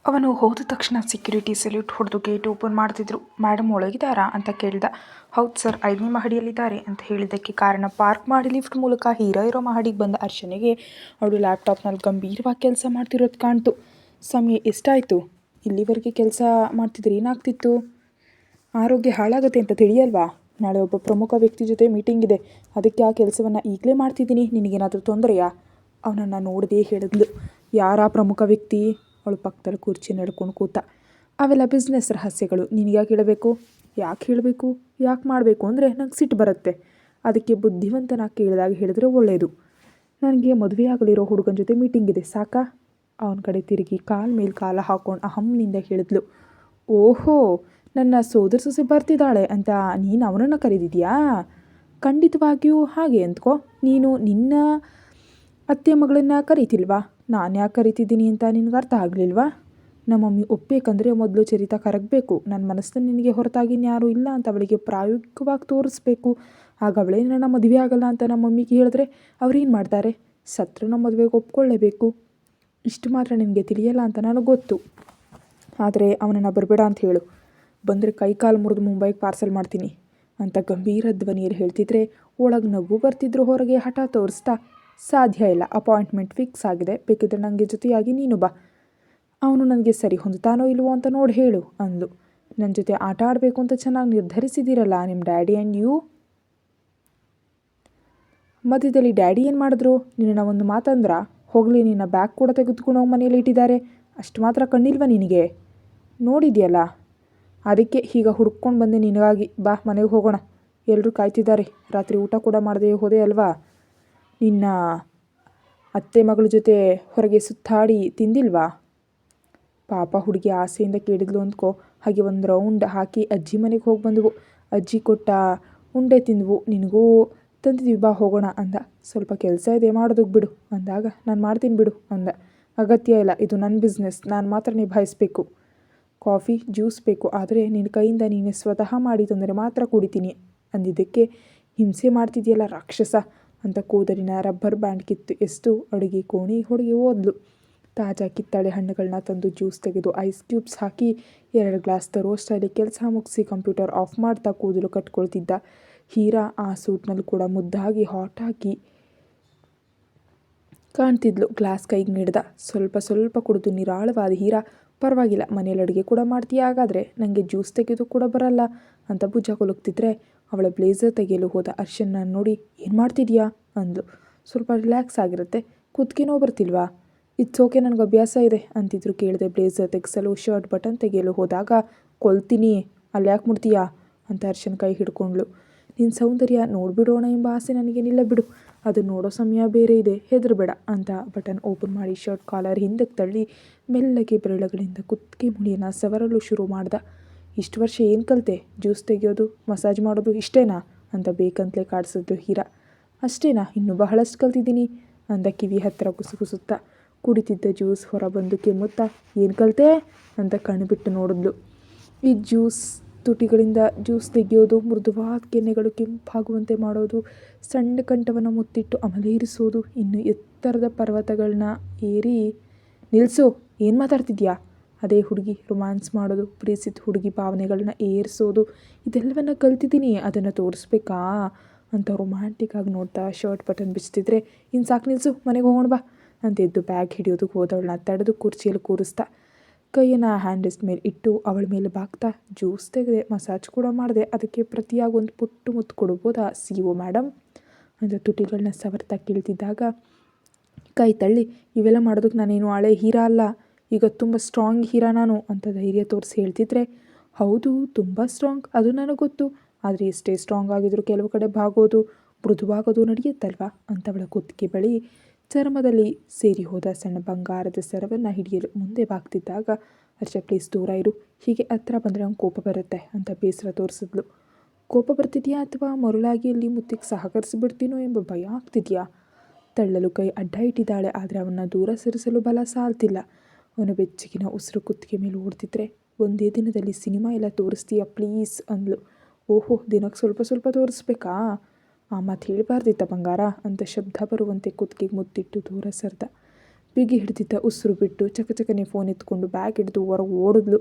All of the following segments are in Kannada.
ಅವನು ಹೋದ ತಕ್ಷಣ ಸೆಕ್ಯೂರಿಟಿ ಸೆಲ್ಯೂಟ್ ಹೊಡೆದು ಗೇಟ್ ಓಪನ್ ಮಾಡ್ತಿದ್ರು. ಮೇಡಮ್ ಒಳಗಿದ್ದಾರಾ ಅಂತ ಕೇಳ್ದ. ಹೌದು ಸರ್, 5ನೇ ಮಹಡಿಯಲ್ಲಿದ್ದಾರೆ ಅಂತ ಹೇಳಿದ್ದಕ್ಕೆ ಕಾರಣ ಪಾರ್ಕ್ ಮಾಡಿ ಲಿಫ್ಟ್ ಮೂಲಕ ಹೀರೋ ಇರೋ ಮಹಡಿಗೆ ಬಂದ ಅರ್ಚನೆಗೆ ಅವಳು ಲ್ಯಾಪ್ಟಾಪ್ನಲ್ಲಿ ಗಂಭೀರವಾಗಿ ಕೆಲಸ ಮಾಡ್ತಿರೋದು ಕಾಣ್ತು. ಸಮಯ ಎಷ್ಟಾಯಿತು? ಇಲ್ಲಿವರೆಗೆ ಕೆಲಸ ಮಾಡ್ತಿದ್ರೆ ಏನಾಗ್ತಿತ್ತು? ಆರೋಗ್ಯ ಹಾಳಾಗುತ್ತೆ ಅಂತ ತಿಳಿಯಲ್ವಾ? ನಾಳೆ ಒಬ್ಬ ಪ್ರಮುಖ ವ್ಯಕ್ತಿ ಜೊತೆ ಮೀಟಿಂಗ್ ಇದೆ, ಅದಕ್ಕೆ ಆ ಕೆಲಸವನ್ನು ಈಗಲೇ ಮಾಡ್ತಿದ್ದೀನಿ. ನಿನಗೇನಾದರೂ ತೊಂದರೆಯಾ? ಅವನನ್ನು ನೋಡದೇ ಹೇಳಿದ್ಲು. ಯಾರಾ ಪ್ರಮುಖ ವ್ಯಕ್ತಿ? ಅವಳು ಪಕ್ಕದಲ್ಲಿ ಕುರ್ಚಿ ನಡ್ಕೊಂಡು ಕೂತ. ಅವೆಲ್ಲ ಬಿಸ್ನೆಸ್ ರಹಸ್ಯಗಳು, ನಿನಗ್ಯಾಕೆ ಹೇಳಬೇಕು? ಯಾಕೆ ಹೇಳಬೇಕು? ಯಾಕೆ ಮಾಡಬೇಕು ಅಂದರೆ ನಂಗೆ ಸಿಟ್ಟು ಬರುತ್ತೆ. ಅದಕ್ಕೆ ಬುದ್ಧಿವಂತನ ಕೇಳಿದಾಗ ಹೇಳಿದ್ರೆ ಒಳ್ಳೆಯದು. ನನಗೆ ಮದುವೆ ಆಗಲಿರೋ ಹುಡುಗನ ಜೊತೆ ಮೀಟಿಂಗ್ ಇದೆ, ಸಾಕಾ? ಅವನ ಕಡೆ ತಿರುಗಿ ಕಾಲ ಮೇಲೆ ಕಾಲ ಹಾಕ್ಕೊಂಡು ಅಹಮ್ನಿಂದ ಹೇಳಿದ್ಲು. ಓಹೋ, ನನ್ನ ಸೋದರ ಸೊಸೆ ಬರ್ತಿದ್ದಾಳೆ ಅಂತ ನೀನು ಅವನನ್ನು ಕರೆದಿದ್ಯಾ? ಖಂಡಿತವಾಗಿಯೂ ಹಾಗೆ ಅಂದ್ಕೋ. ನೀನು ನಿನ್ನ ಅತ್ತೆ ಮಗಳನ್ನ ಕರೀತಿಲ್ವಾ? ನಾನು ಯಾಕೆ ಕರಿತಿದ್ದೀನಿ ಅಂತ ನಿನಗೆ ಅರ್ಥ ಆಗಲಿಲ್ವಾ? ನಮ್ಮ ಮಮ್ಮಿ ಒಪ್ಪಬೇಕಂದ್ರೆ ಮೊದಲು ಚರಿತ ಕರಗಬೇಕು. ನನ್ನ ಮನಸ್ಸನ್ನು ನಿನಗೆ ಹೊರತಾಗಿ ಯಾರೂ ಇಲ್ಲ ಅಂತ ಅವಳಿಗೆ ಪ್ರಾಯೋಗಿಕವಾಗಿ ತೋರಿಸ್ಬೇಕು. ಆಗ ಅವಳೇ ನನ್ನ ಮದುವೆ ಆಗಲ್ಲ ಅಂತ ನಮ್ಮ ಮಮ್ಮಿಗೆ ಹೇಳಿದ್ರೆ ಅವ್ರೇನು ಮಾಡ್ತಾರೆ? ಸತ್ರು ನಮ್ಮ ಮದುವೆಗೆ ಒಪ್ಕೊಳ್ಳೇಬೇಕು. ಇಷ್ಟು ಮಾತ್ರ ನಿನಗೆ ತಿಳಿಯಲ್ಲ ಅಂತ ನನಗೆ ಗೊತ್ತು. ಆದರೆ ಅವನನ್ನು ಬರಬೇಡ ಅಂತ ಹೇಳು. ಬಂದರೆ ಕೈಕಾಲು ಮುರಿದು ಮುಂಬೈಗೆ ಪಾರ್ಸಲ್ ಮಾಡ್ತೀನಿ ಅಂತ ಗಂಭೀರ ಧ್ವನಿಯಲ್ಲಿ ಹೇಳ್ತಿದ್ರೆ ಒಳಗೆ ನಗು ಬರ್ತಿದ್ರು. ಹೊರಗೆ ಹಠ ತೋರಿಸ್ತಾ, ಸಾಧ್ಯ ಇಲ್ಲ, ಅಪಾಯಿಂಟ್ಮೆಂಟ್ ಫಿಕ್ಸ್ ಆಗಿದೆ, ಬೇಕಿದ್ರೆ ನನಗೆ ಜೊತೆಯಾಗಿ ನೀನು ಬಾ. ಅವನು ನನಗೆ ಸರಿ ಹೊಂದುತ್ತಾನೋ ಇಲ್ವೋ ಅಂತ ನೋಡಿ ಹೇಳು ಅಂದ್ಲು. ನನ್ನ ಜೊತೆ ಆಟ ಆಡಬೇಕು ಅಂತ ಚೆನ್ನಾಗಿ ನಿರ್ಧರಿಸಿದ್ದೀರಲ್ಲ ನಿಮ್ಮ ಡ್ಯಾಡಿ ಆ್ಯಂಡ್ ಯು. ಮಧ್ಯದಲ್ಲಿ ಡ್ಯಾಡಿ ಏನು ಮಾಡಿದ್ರು? ನಿನ್ನ ಒಂದು ಮಾತಂದ್ರ? ಹೋಗಲಿ, ನಿನ್ನ ಬ್ಯಾಗ್ ಕೂಡ ತೆಗೆದುಕೊಂಡು ಹೋಗಿ ಮನೆಯಲ್ಲಿ ಇಟ್ಟಿದ್ದಾರೆ. ಅಷ್ಟು ಮಾತ್ರ ಕಣ್ಣಿಲ್ವ ನಿನಗೆ? ನೋಡಿದ್ಯಲ್ಲ, ಅದಕ್ಕೆ ಈಗ ಹುಡ್ಕೊಂಡು ಬಂದೆ ನಿನಗಾಗಿ. ಬಾ, ಮನೆಗೆ ಹೋಗೋಣ, ಎಲ್ಲರೂ ಕಾಯ್ತಿದ್ದಾರೆ. ರಾತ್ರಿ ಊಟ ಕೂಡ ಮಾಡದೆ ಹೋದೆ ಅಲ್ವಾ? ನಿನ್ನ ಅತ್ತೆ ಮಗಳ ಜೊತೆ ಹೊರಗೆ ಸುತ್ತಾಡಿ ತಿಂದಿಲ್ವಾ? ಪಾಪ ಹುಡುಗಿ ಆಸೆಯಿಂದ ಕೇಳಿದ್ಲು ಅಂದ್ಕೋ. ಹಾಗೆ ಒಂದು ರೌಂಡ್ ಹಾಕಿ ಅಜ್ಜಿ ಮನೆಗೆ ಹೋಗಿ ಬಂದವು. ಅಜ್ಜಿ ಕೊಟ್ಟ ಉಂಡೆ ತಿಂದವು. ನಿನಗೂ ತಂದಿದ್ವಿ, ಬಾ ಹೋಗೋಣ ಅಂದ. ಸ್ವಲ್ಪ ಕೆಲಸ ಇದೆ, ಮಾಡೋದಕ್ಕೆ ಬಿಡು ಅಂದಾಗ, ನಾನು ಮಾಡ್ತೀನಿ ಬಿಡು ಅಂದ. ಅಗತ್ಯ ಇಲ್ಲ, ಇದು ನನ್ನ ಬಿಸ್ನೆಸ್, ನಾನು ಮಾತ್ರ ನಿಭಾಯಿಸಬೇಕು. ಕಾಫಿ ಜ್ಯೂಸ್ ಬೇಕು, ಆದರೆ ನಿನ್ನ ಕೈಯಿಂದ ನೀನು ಸ್ವತಃ ಮಾಡಿ ತಂದರೆ ಮಾತ್ರ ಕುಡಿತೀನಿ ಅಂದಿದ್ದಕ್ಕೆ, ಹಿಂಸೆ ಮಾಡ್ತಿದೆಯಲ್ಲ ರಾಕ್ಷಸ ಅಂತ ಕೂದಲಿನ ರಬ್ಬರ್ ಬ್ಯಾಂಡ್ ಕಿತ್ತು ಎಷ್ಟು ಅಡುಗೆ ಕೋಣೆ ಹೊರಗೆ ಹೋದ್ಲು. ತಾಜಾ ಕಿತ್ತಳೆ ಹಣ್ಣುಗಳನ್ನ ತಂದು ಜ್ಯೂಸ್ ತೆಗೆದು ಐಸ್ ಕ್ಯೂಬ್ಸ್ ಹಾಕಿ 2 ಗ್ಲಾಸ್ ತರುವಷ್ಟರಲ್ಲಿ ಕೆಲಸ ಮುಗಿಸಿ ಕಂಪ್ಯೂಟರ್ ಆಫ್ ಮಾಡ್ತಾ ಕೂದಲು ಕಟ್ಕೊಳ್ತಿದ್ದ. ಹೀರಾ ಆ ಸೂಟ್ನಲ್ಲಿ ಕೂಡ ಮುದ್ದಾಗಿ ಹಾಟ್ ಹಾಕಿ ಕಾಣ್ತಿದ್ಲು. ಗ್ಲಾಸ್ ಕೈಗೆ ನೀಡ್ದ. ಸ್ವಲ್ಪ ಸ್ವಲ್ಪ ಕುಡಿದು ನಿರಾಳವಾದ ಹೀರಾ, ಪರವಾಗಿಲ್ಲ, ಮನೇಲಿ ಅಡುಗೆ ಕೂಡ ಮಾಡ್ತೀಯ, ಹಾಗಾದರೆ ನನಗೆ ಜ್ಯೂಸ್ ತೆಗೆದು ಕೂಡ ಬರಲ್ಲ ಅಂತ ಭುಜ ಕೊಲುಕ್ತಿದ್ರೆ ಅವಳ ಬ್ಲೇಸರ್ ತೆಗೆಯಲು ಹೋದ ಅರ್ಶನ್ನ ನೋಡಿ, ಏನು ಮಾಡ್ತಿದ್ಯಾ ಅಂದ್ಲು. ಸ್ವಲ್ಪ ರಿಲ್ಯಾಕ್ಸ್ ಆಗಿರುತ್ತೆ, ಕುತ್ತಿಗೆ ನೋವು ಬರ್ತಿಲ್ವಾ? ಇಟ್ಸ್ ಓಕೆ, ನನಗೆ ಅಭ್ಯಾಸ ಇದೆ ಅಂತಿದ್ರು. ಕೇಳಿದೆ. ಬ್ಲೇಸರ್ ತೆಗೆಸಲು ಶರ್ಟ್ ಬಟನ್ ತೆಗೆಯಲು ಹೋದಾಗ, ಕೊಲ್ತೀನಿ, ಅಲ್ಲಿ ಯಾಕೆ ಮುಡ್ತೀಯಾ ಅಂತ ಅರ್ಶನ್ ಕೈ ಹಿಡ್ಕೊಂಡ್ಳು. ನಿನ್ನ ಸೌಂದರ್ಯ ನೋಡಿಬಿಡೋಣ ಎಂಬ ಆಸೆ ನನಗೇನಿಲ್ಲ ಬಿಡು, ಅದು ನೋಡೋ ಸಮಯ ಬೇರೆ ಇದೆ, ಹೆದರಬೇಡ ಅಂತ ಬಟನ್ ಓಪನ್ ಮಾಡಿ ಶರ್ಟ್ ಕಾಲರ್ ಹಿಂದಕ್ಕೆ ತಳ್ಳಿ ಮೆಲ್ಲಗೆ ಬೆರಳುಗಳಿಂದ ಕುತ್ತಿಗೆ ಮುಡಿಯನ್ನು ಸವರಲು ಶುರು ಮಾಡ್ದ. ಇಷ್ಟು ವರ್ಷ ಏನು ಕಲಿತೆ? ಜ್ಯೂಸ್ ತೆಗೆಯೋದು, ಮಸಾಜ್ ಮಾಡೋದು ಇಷ್ಟೇನಾ ಅಂತ ಬೇಕಂತಲೇ ಕಾಡಿಸಿದ್ಲು ಹೀರಾ. ಅಷ್ಟೇನಾ? ಇನ್ನೂ ಬಹಳಷ್ಟು ಕಲ್ತಿದ್ದೀನಿ ಅಂದ ಕಿವಿ ಹತ್ತಿರ ಗುಸುಗುಸುತ್ತಾ. ಕುಡಿತಿದ್ದ ಜ್ಯೂಸ್ ಹೊರಬಂದು ಕೆಮ್ಮುತ್ತಾ, ಏನು ಕಲಿತೆ ಅಂತ ಕಣ್ಣು ಬಿಟ್ಟು ನೋಡಿದ್ಲು. ಈ ಜ್ಯೂಸ್ ತುಟಿಗಳಿಂದ ಜ್ಯೂಸ್ ತೆಗೆಯೋದು, ಮೃದುವಾದ ಕೆನ್ನೆಗಳು ಕೆಂಪಾಗುವಂತೆ ಮಾಡೋದು, ಸಣ್ಣ ಕಂಠವನ್ನು ಮುತ್ತಿಟ್ಟು ಅಮಲೇರಿಸೋದು, ಇನ್ನು ಎತ್ತರದ ಪರ್ವತಗಳನ್ನ ಏರಿ ನಿಲ್ಲಿಸು, ಏನು ಮಾತಾಡ್ತಿದ್ಯಾ? ಅದೇ ಹುಡುಗಿ ರೊಮ್ಯಾನ್ಸ್ ಮಾಡೋದು, ಪ್ರೀತಿಸಿದ ಹುಡುಗಿ ಭಾವನೆಗಳನ್ನ ಏರಿಸೋದು, ಇದೆಲ್ಲವನ್ನ ಕಲ್ತಿದ್ದೀನಿ, ಅದನ್ನು ತೋರಿಸ್ಬೇಕಾ ಅಂತ ರೊಮ್ಯಾಂಟಿಕ್ ಆಗಿ ನೋಡ್ತಾ ಶರ್ಟ್ ಬಟನ್ ಬಿಚ್ತಿದ್ರೆ, ಇನ್ನು ಸಾಕು ನಿಲ್ಲಿಸು, ಮನೆಗೆ ಹೋಗೋಣ ಬಾ ಅಂತ ಎದ್ದು ಬ್ಯಾಗ್ ಹಿಡಿಯೋದಕ್ಕೆ ಹೋದವಳನ್ನ ತಡೆದು ಕುರ್ಚಿಯಲ್ಲಿ ಕೂರಿಸ್ತಾ. ಕೈಯನ್ನು ಹ್ಯಾಂಡ್ ರೆಸ್ಟ್ ಮೇಲೆ ಇಟ್ಟು ಅವಳ ಮೇಲೆ ಬಾಗ್ತಾ ಜ್ಯೂಸ್ ತೆಗೆದೆ, ಮಸಾಜ್ ಕೂಡ ಮಾಡಿದೆ. ಅದಕ್ಕೆ ಪ್ರತಿಯಾಗಿ ಒಂದು ಪುಟ್ಟು ಮುತ್ತು ಕೊಡ್ಬೋದಾ CO ಮೇಡಮ್ ಅಂತ ತುಟಿಗಳನ್ನ ಸವರ್ತಾ ಕೇಳ್ತಿದ್ದಾಗ, ಕೈ ತಳ್ಳಿ, ಇವೆಲ್ಲ ಮಾಡೋದಕ್ಕೆ ನಾನೇನು ಹಳೆ ಹೀರಾ ಅಲ್ಲ, ಈಗ ತುಂಬ ಸ್ಟ್ರಾಂಗ್ ಹೀರಾ ನಾನು ಅಂತ ಧೈರ್ಯ ತೋರಿಸಿ ಹೇಳ್ತಿದ್ರೆ, ಹೌದು ತುಂಬ ಸ್ಟ್ರಾಂಗ್, ಅದು ನನಗೆ ಗೊತ್ತು, ಆದರೆ ಎಷ್ಟೇ ಸ್ಟ್ರಾಂಗ್ ಆಗಿದ್ರು ಕೆಲವು ಕಡೆ ಬಾಗೋದು ಮೃದುವಾಗೋದು ನಡೆಯುತ್ತಲ್ವಾ ಅಂತ ಅವಳ ಕುತ್ತಿಗೆ ಬಳಿ ಚರ್ಮದಲ್ಲಿ ಸೇರಿ ಹೋದ ಸಣ್ಣ ಬಂಗಾರದ ಸರವನ್ನು ಹಿಡಿಯಲು ಮುಂದೆ ಬಾಗ್ತಿದ್ದಾಗ, ಹರ್ಷ ಪ್ಲೀಸ್ ದೂರ ಇರು, ಹೀಗೆ ಹತ್ರ ಬಂದರೆ ಅವ್ನು ಕೋಪ ಬರುತ್ತೆ ಅಂತ ಬೇಸರ ತೋರಿಸಿದ್ಲು. ಕೋಪ ಬರ್ತಿದೆಯಾ ಅಥವಾ ಮರುಳಾಗಿ ಅಲ್ಲಿ ಮುತ್ತಿಗೆ ಸಹಕರಿಸಿಬಿಡ್ತೀನೋ ಎಂಬ ಭಯ ಆಗ್ತಿದೆಯಾ? ತಳ್ಳಲು ಕೈ ಅಡ್ಡ ಇಟ್ಟಿದ್ದಾಳೆ, ಆದರೆ ಅವನ್ನ ದೂರ ಸರಿಸಲು ಬಲ ಸಾಲ್ತಿಲ್ಲ. ಅವನ ಬೆಚ್ಚಗಿನ ಉಸಿರು ಕುತ್ತಿಗೆ ಮೇಲೆ ಓಡ್ತಿದ್ರೆ, ಒಂದೇ ದಿನದಲ್ಲಿ ಸಿನಿಮಾ ಎಲ್ಲ ತೋರಿಸ್ತೀಯಾ ಪ್ಲೀಸ್ ಅಂದ್ಲು. ಓಹೋ, ದಿನಕ್ಕೆ ಸ್ವಲ್ಪ ಸ್ವಲ್ಪ ತೋರಿಸ್ಬೇಕಾ? ಆ ಮಾತು ಹೇಳಬಾರ್ದಿತ್ತ ಬಂಗಾರ ಅಂತ ಶಬ್ದ ಬರುವಂತೆ ಕುತ್ತಿಗೆಗೆ ಮುತ್ತಿಟ್ಟು ದೂರ ಸರ್ದ. ಬಿಗಿ ಹಿಡ್ದಿದ್ದ ಉಸಿರು ಬಿಟ್ಟು ಚಕಚಕನೆ ಫೋನ್ ಎತ್ಕೊಂಡು ಬ್ಯಾಗ್ ಹಿಡಿದು ಹೊರಗೆ ಓಡಿದ್ಲು.